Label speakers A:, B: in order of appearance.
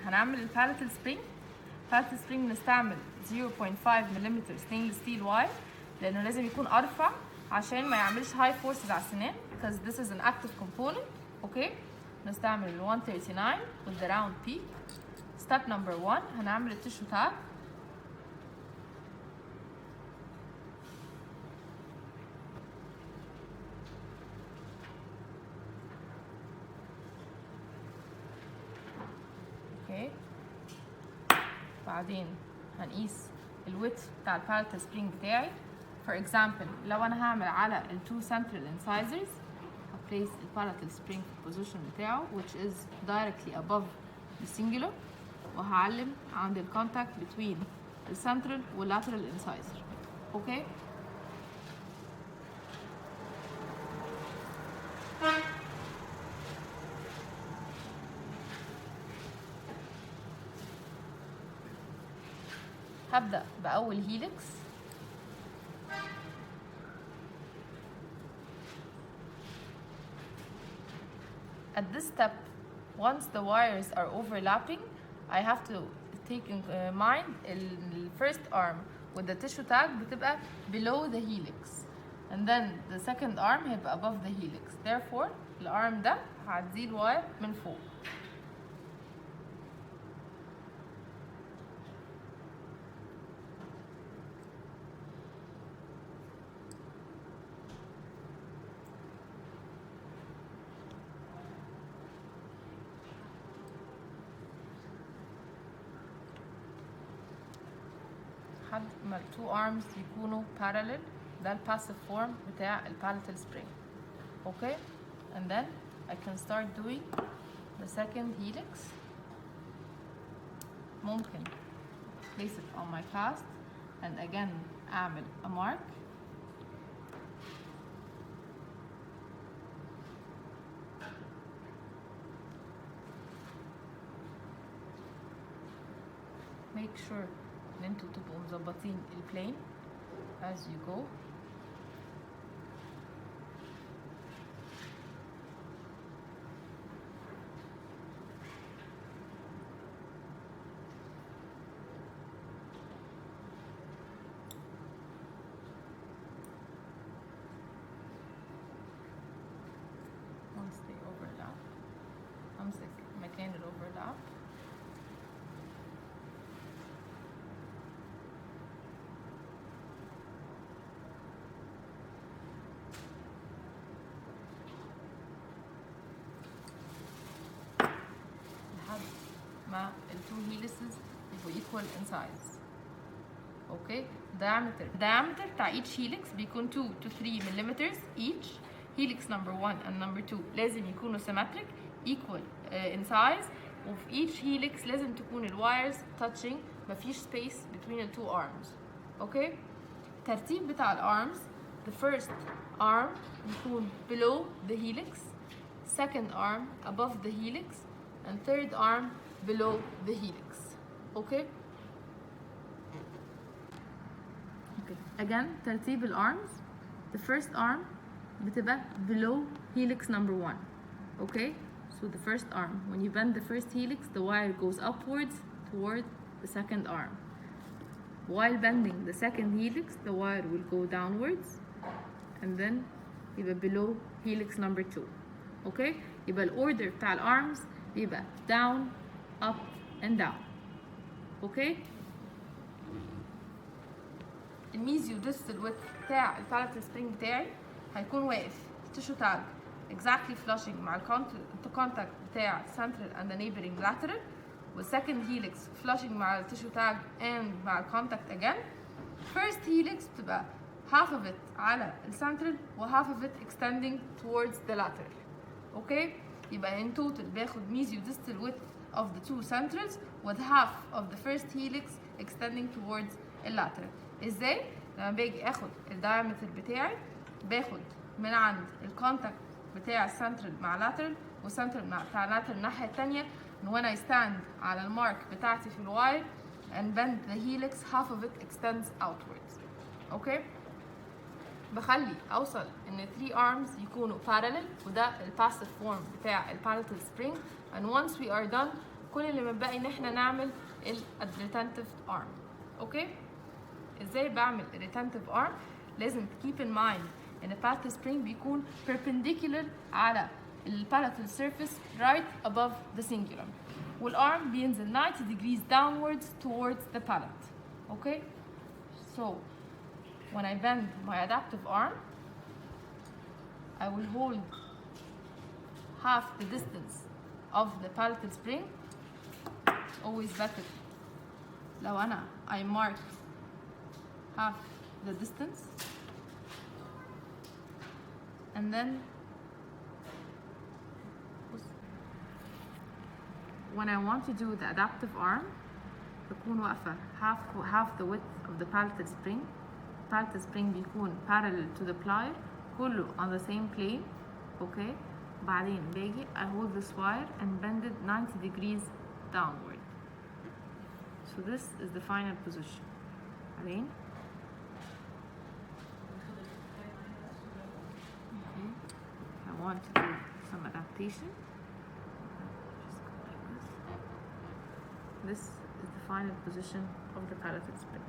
A: هنعمل الباليتال سبرينج. الباليتال سبرينج نستعمل 0.5 ملم ستينلس ستيل واير لانه لازم يكون ارفع عشان ما يعملش هاي فورسز على السنان because this is an active component. اوكي نستعمل ال 139 with the round peak. step number 1 هنعمل التيشو تاج. اوكي بعدين هنقيس الويدث بتاع الباليتال سبرينج بتاعي. for example لو انا هعمل على ال 2 central incisors هبليس الباليتال سبرينج في البوزيشن بتاعه which is directly above the singular وهعلم عند الكونتاكت between the central والlateral incisor. اوكي هبدأ بأول هيليكس. At this step, once the wires are overlapping, I have to take in mind the first arm with the tissue tag بتبقى below the helix, and then the second arm هيبقى above the helix. Therefore, الارم ده هعديه الواير من فوق. لحد ما ال two arms يكونوا parallel. ده ال passive form بتاع ال palatal spring. Okay, and then I can start doing the second helix. ممكن place it on my cast and again أعمل a mark. Make sure ان انتوا تبقوا مظبطين البلين as you go. once they overlap امسك مكان الاوفرلاب. مع ال two helices يبقوا equal in size. اوكي diameter بتاع each helix بيكون 2 to 3 millimeters each. helix number 1 and number 2 لازم يكونوا symmetric equal in size. وفي each helix لازم تكون ال wires touching مفيش space between the two arms. اوكي الترتيب بتاع ال arms the first arm يكون below the helix, second arm above the helix, and third arm below the helix. Okay? Okay. Again, ترتيب ال arms. The first arm بتبقى below helix number 1. Okay? So the first arm, when you bend the first helix, the wire goes upwards toward the second arm. While bending the second helix, the wire will go downwards and then يبقى below helix number 2. Okay? يبقى ال order بتاع ال arms بيبقى down, up and down. اوكي الميزيو ديستال ويدث بتاع الباليتال سبرينج بتاعي هيكون واقف تيشو تاج exactly flushing مع الكونتاكت بتاع central and the neighboring lateral, والسكند هيليكس flushing مع التيشو تاج and مع الكونتاكت again. first helix بتبقى half of it على السنترال و half of it extending towards the lateral. اوكي يبقى in total باخد ميزيو distal width of the two centrals with half of the first helix extending towards the lateral. ازاي؟ لما باجي اخد الدايمتر بتاعي باخد من عند الكونتاكت بتاع السنترال مع lateral والسنترال مع بتاع lateral الناحية التانية when I stand على المارك بتاعتي في الواير and bend the helix half of it extends outwards. اوكي بخلي اوصل ان 3 arms يكونوا parallel وده ال passive form بتاع ال palatal spring, and once we are done كل اللي متبقي ان احنا نعمل الريتنتيف ارم. اوكي، ازاي بعمل الريتنتيف ارم؟ لازم keep in mind ان palatal spring بيكون perpendicular على palatal surface right above the cingulum، والارم بينزل 90 degrees downwards towards the palate. Okay, so when I bend my adaptive arm, I will hold half the distance of the palatal spring. Always better لو أنا I mark half the distance, and then when I want to do the adaptive arm بكون واقفة half the width of the palatal spring. palatal spring بيكون parallel to the plier كله on the same plane. okay, بعدين باجي I hold this wire and bend it 90 degrees downward. So this is the final position. بعدين okay, I want to do some adaptation. Just go like this. This is the final position of the palatal spring.